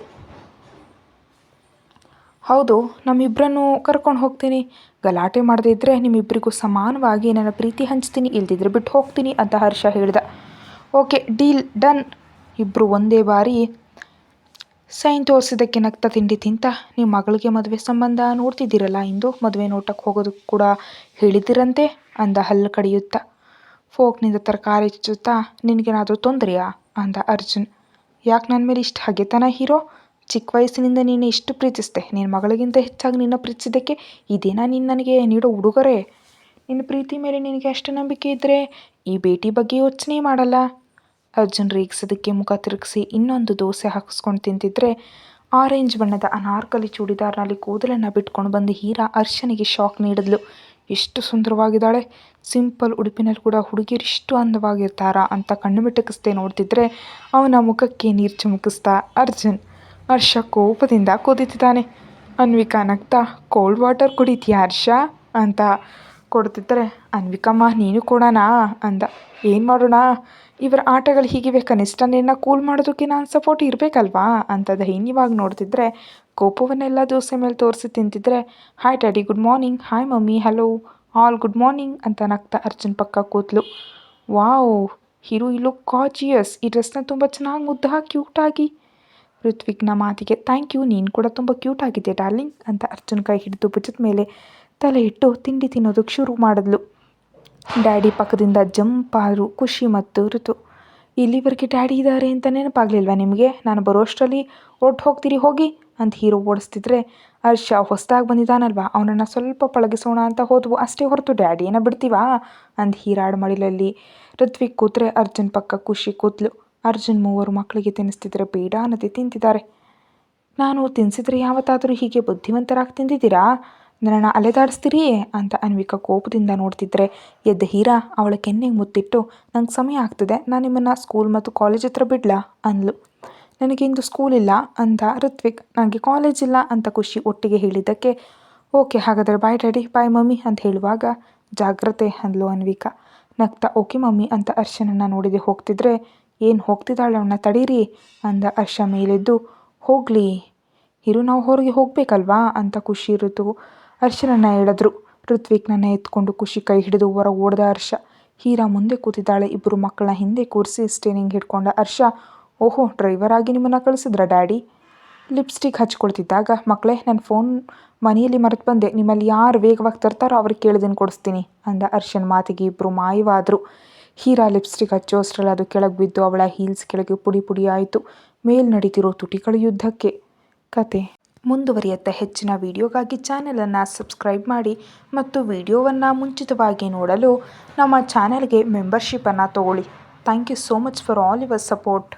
ಹೌದು, ನಮ್ಮಿಬ್ಬರನ್ನು ಕರ್ಕೊಂಡು ಹೋಗ್ತೀನಿ, ಗಲಾಟೆ ಮಾಡದೇ ಇದ್ದರೆ ನಿಮ್ಮಿಬ್ಬರಿಗೂ ಸಮಾನವಾಗಿ ನನ್ನ ಪ್ರೀತಿ ಹಂಚ್ತೀನಿ, ಇಲ್ದಿದ್ರೆ ಬಿಟ್ಟು ಹೋಗ್ತೀನಿ ಅಂತ ಹರ್ಷ ಹೇಳ್ದ. Okay, deal done. ಇಬ್ಬರು ಒಂದೇ ಬಾರಿ ಸೈನ್ ತೋರಿಸಿದ್ದಕ್ಕೆ ನಗ್ತಾ ತಿಂಡಿ ತಿಂತ, ನಿಮ್ಮ ಮಗಳಿಗೆ ಮದುವೆ ಸಂಬಂಧ ನೋಡ್ತಿದ್ದೀರಲ್ಲ, ಇಂದು ಮದುವೆ ನೋಟಕ್ಕೆ ಹೋಗೋದಕ್ಕೆ ಕೂಡ ಹೇಳಿದ್ದೀರಂತೆ ಅಂದ ಹಲ್ಲು ಕಡಿಯುತ್ತಾ. ಫೋಕ್ನಿಂದ ತರಕಾರಿ ಚುತ್ತಾ, ನಿನಗೇನಾದರೂ ತೊಂದರೆಯಾ ಅಂದ ಅರ್ಜುನ್. ಯಾಕೆ ನನ್ನ ಮೇಲೆ ಇಷ್ಟು ಹಗೆತನ ಹೀರೋ, ಚಿಕ್ಕ ವಯಸ್ಸಿನಿಂದ ನೀನು ಇಷ್ಟು ಪ್ರೀತಿಸ್ದೆ, ನಿನ್ನ ಮಗಳಿಗಿಂತ ಹೆಚ್ಚಾಗಿ ನಿನ್ನ ಪ್ರೀತಿಸಿದ್ದಕ್ಕೆ ಇದೇನಾ ನೀನು ನನಗೆ ನೀಡೋ ಉಡುಗೊರೆ? ನಿನ್ನ ಪ್ರೀತಿ ಮೇಲೆ ನಿನಗೆ ಅಷ್ಟು ನಂಬಿಕೆ ಇದ್ದರೆ ಈ ಭೇಟಿ ಬಗ್ಗೆ ಯೋಚನೆ ಮಾಡಲ್ಲ. ಅರ್ಜುನ್ ರೇಗಿಸೋದಕ್ಕೆ ಮುಖ ತಿರುಗಿಸಿ ಇನ್ನೊಂದು ದೋಸೆ ಹಾಕಿಸ್ಕೊಂಡು ತಿಂತಿದ್ರೆ, ಆರೆಂಜ್ ಬಣ್ಣದ ಅನಾರ್ಕಲಿ ಚೂಡಿದಾರ್ನಲ್ಲಿ ಕೂದಲನ್ನು ಬಿಟ್ಕೊಂಡು ಬಂದು ಹೀರಾ ಅರ್ಶನಿಗೆ ಶಾಕ್ ನೀಡಿದ್ಲು. ಎಷ್ಟು ಸುಂದರವಾಗಿದ್ದಾಳೆ, ಸಿಂಪಲ್ ಉಡುಪಿನಲ್ಲಿ ಕೂಡ ಹುಡುಗಿಯರಿಷ್ಟು ಅಂದವಾಗಿರ್ತಾರಾ ಅಂತ ಕಣ್ಣು ಮಿಟಕಿಸ್ದೆ ನೋಡ್ತಿದ್ರೆ ಅವನ ಮುಖಕ್ಕೆ ನೀರು ಚುಮುಕಿಸ್ತಾ ಅರ್ಜುನ್. ಹರ್ಷ ಕೋಪದಿಂದ ಕುದೀತಿದ್ದಾನೆ. ಅನ್ವಿಕಾ ನಗ್ತಾ, ಕೋಲ್ಡ್ ವಾಟರ್ ಕುಡಿತೀಯಾ ಹರ್ಷ ಅಂತ ಕೊಡ್ತಿದ್ರೆ, ಅನ್ವಿಕಮ್ಮ ನೀನು ಕೊಡೋಣ ಅಂದ. ಏನು ಮಾಡೋಣ, ಇವರ ಆಟಗಳು ಹೀಗಿವೆ, ಕನಿಷ್ಠ ನಿನ್ನ ಕೂಲ್ ಮಾಡೋದಕ್ಕೆ ನಾನು ಸಪೋರ್ಟ್ ಇರಬೇಕಲ್ವಾ ಅಂತ ದೈನ್ಯವಾಗಿ ನೋಡ್ತಿದ್ರೆ, ಕೋಪವನ್ನೆಲ್ಲ ದೋಸೆ ಮೇಲೆ ತೋರಿಸಿ ತಿಂತಿದ್ರೆ, hi daddy good morning, hi mummy hello all good morning ಅಂತ ನಗ್ತಾ ಅರ್ಜುನ್ ಪಕ್ಕ ಕೂತ್ಲು. Wow hero, you look gorgeous, ಈ ಡ್ರೆಸ್ನ ತುಂಬ ಚೆನ್ನಾಗಿ ಮುದ್ದು ಕ್ಯೂಟಾಗಿ. ಋತ್ವಿಕ್ನ ಮಾತಿಗೆ ಥ್ಯಾಂಕ್ ಯು, ನೀನು ಕೂಡ ತುಂಬ ಕ್ಯೂಟ್ ಆಗಿದೆ ಡಾರ್ಲಿಂಗ್ ಅಂತ ಅರ್ಜುನ್ ಕೈ ಹಿಡಿದು ಭುಜದ ಮೇಲೆ ತಲೆ ಇಟ್ಟು ತಿಂಡಿ ತಿನ್ನೋದಕ್ಕೆ ಶುರು ಮಾಡಿದ್ಲು. ಡ್ಯಾಡಿ ಪಕ್ಕದಿಂದ ಜಂಪ್ ಆದರು ಖುಷಿ ಮತ್ತು ಋತು. ಇಲ್ಲಿವರೆಗೆ ಡ್ಯಾಡಿ ಇದ್ದಾರೆ ಅಂತ ನೆನಪಾಗಲಿಲ್ವಾ ನಿಮಗೆ, ನಾನು ಬರೋಷ್ಟರಲ್ಲಿ ಹೋಗ್ತೀರಿ ಹೋಗಿ ಅಂತ ಹೀರೋ ಓಡಿಸ್ತಿದ್ರೆ, ಹರ್ಷ ಹೊಸದಾಗಿ ಬಂದಿದ್ದಾನಲ್ವಾ, ಅವನನ್ನು ಸ್ವಲ್ಪ ಪಳಗಿಸೋಣ ಅಂತ ಹೋದ್ವು ಅಷ್ಟೇ ಹೊರತು ಡ್ಯಾಡಿಯನ್ನು ಬಿಡ್ತೀವಾ ಅಂದ ಹೀರಾಡ್ ಮಡಿಲಲ್ಲಿ ಋತ್ವಿಕ್ ಕೂತ್ರೆ ಅರ್ಜುನ್ ಪಕ್ಕ ಖುಷಿ ಕೂತ್ಲು. ಅರ್ಜುನ್ 3 ಮಕ್ಕಳಿಗೆ ತಿನ್ನಿಸ್ತಿದ್ರೆ ಬೇಡ ಅನ್ನದೆ ತಿಂತಿದ್ದಾರೆ. ನಾನು ತಿನ್ನಿಸಿದ್ರೆ ಯಾವತ್ತಾದರೂ ಹೀಗೆ ಬುದ್ಧಿವಂತರಾಗಿ ತಿಂದಿದ್ದೀರಾ, ನನ್ನನ್ನು ಅಲೆದಾಡಿಸ್ತೀರಿ ಅಂತ ಅನ್ವಿಕಾ ಕೋಪದಿಂದ ನೋಡ್ತಿದ್ರೆ ಎದ್ದ ಹೀರಾ ಅವಳ ಕೆನ್ನೆಗೆ ಮುತ್ತಿಟ್ಟು, ನಂಗೆ ಸಮಯ ಆಗ್ತದೆ, ನಾನು ನಿಮ್ಮನ್ನು ಸ್ಕೂಲ್ ಮತ್ತು ಕಾಲೇಜ್ ಹತ್ರ ಬಿಡ್ಲಾ ಅಂದ್ಲು. ನನಗೆ ಇಂದು ಸ್ಕೂಲ್ ಇಲ್ಲ ಅಂದ ಋತ್ವಿಕ್. ನನಗೆ ಕಾಲೇಜ್ ಇಲ್ಲ ಅಂತ ಖುಷಿ ಒಟ್ಟಿಗೆ ಹೇಳಿದ್ದಕ್ಕೆ, ಓಕೆ ಹಾಗಾದರೆ ಬಾಯ್ ಡ್ಯಾಡಿ ಬಾಯ್ ಮಮ್ಮಿ ಅಂತ ಹೇಳುವಾಗ, ಜಾಗ್ರತೆ ಅಂದ್ಲು ಅನ್ವಿಕಾ ನಗ್ತಾ. ಓಕೆ ಮಮ್ಮಿ ಅಂತ ಹರ್ಷನನ್ನು ನೋಡಿದೆ ಹೋಗ್ತಿದ್ರೆ, ಏನು ಹೋಗ್ತಿದ್ದಾಳೆ ಅವನ್ನ ತಡೀರಿ ಅಂದ ಹರ್ಷ ಮೇಲೆದ್ದು. ಹೋಗಲಿ ಹಿರು, ನಾವು ಹೊರಗೆ ಹೋಗಬೇಕಲ್ವಾ ಅಂತ ಖುಷಿ ಋತು ಹರ್ಷನನ್ನು ಹೇಳಿದ್ರು. ಋತ್ವಿಕ್ನನ್ನು ಎತ್ಕೊಂಡು ಖುಷಿ ಕೈ ಹಿಡಿದು ಹೊರ ಓಡ್ದ ಹರ್ಷ. ಹೀರಾ ಮುಂದೆ ಕೂತಿದ್ದಾಳೆ. ಇಬ್ಬರು ಮಕ್ಕಳನ್ನ ಹಿಂದೆ ಕೂರಿಸಿ ಸ್ಟೇರಿಂಗ್ ಹಿಡ್ಕೊಂಡ ಹರ್ಷ. ಓಹೋ, ಡ್ರೈವರ್ ಆಗಿ ನಿಮ್ಮನ್ನು ಕಳಿಸಿದ್ರ ಡ್ಯಾಡಿ? ಲಿಪ್ಸ್ಟಿಕ್ ಹಚ್ಕೊಳ್ತಿದ್ದಾಗ, ಮಕ್ಕಳೇ ನನ್ನ ಫೋನ್ ಮನೆಯಲ್ಲಿ ಮರೆತು ಬಂದೆ, ನಿಮ್ಮಲ್ಲಿ ಯಾರು ವೇಗವಾಗಿ ತರ್ತಾರೋ ಅವ್ರಿಗೆ ಕೇಳಿದನ್ನು ಕೊಡಿಸ್ತೀನಿ ಅಂದ ಹರ್ಷನ್ ಮಾತಿಗೆ ಇಬ್ಬರು ಮಾಯವಾದರು. ಹೀರಾ ಲಿಪ್ಸ್ಟಿಕ್ ಹಚ್ಚೋ ಅಷ್ಟರಲ್ಲಿ ಅದು ಕೆಳಗೆ ಬಿದ್ದು ಅವಳ ಹೀಲ್ಸ್ ಕೆಳಗೆ ಪುಡಿ ಪುಡಿ ಆಯಿತು. ಮೇಲ್ ನಡೀತಿರೋ ತುಟಿಗಳ ಯುದ್ಧಕ್ಕೆ. ಕತೆ ಮುಂದುವರಿಯುತ್ತೆ. ಹೆಚ್ಚಿನ ವಿಡಿಯೋಗಾಗಿ ಚಾನೆಲನ್ನು ಸಬ್ಸ್ಕ್ರೈಬ್ ಮಾಡಿ ಮತ್ತು ವಿಡಿಯೋವನ್ನು ಮುಂಚಿತವಾಗಿ ನೋಡಲು ನಮ್ಮ ಚಾನೆಲ್ಗೆ ಮೆಂಬರ್ಶಿಪ್ಪನ್ನು ತಗೊಳ್ಳಿ. Thank you so much for all your support.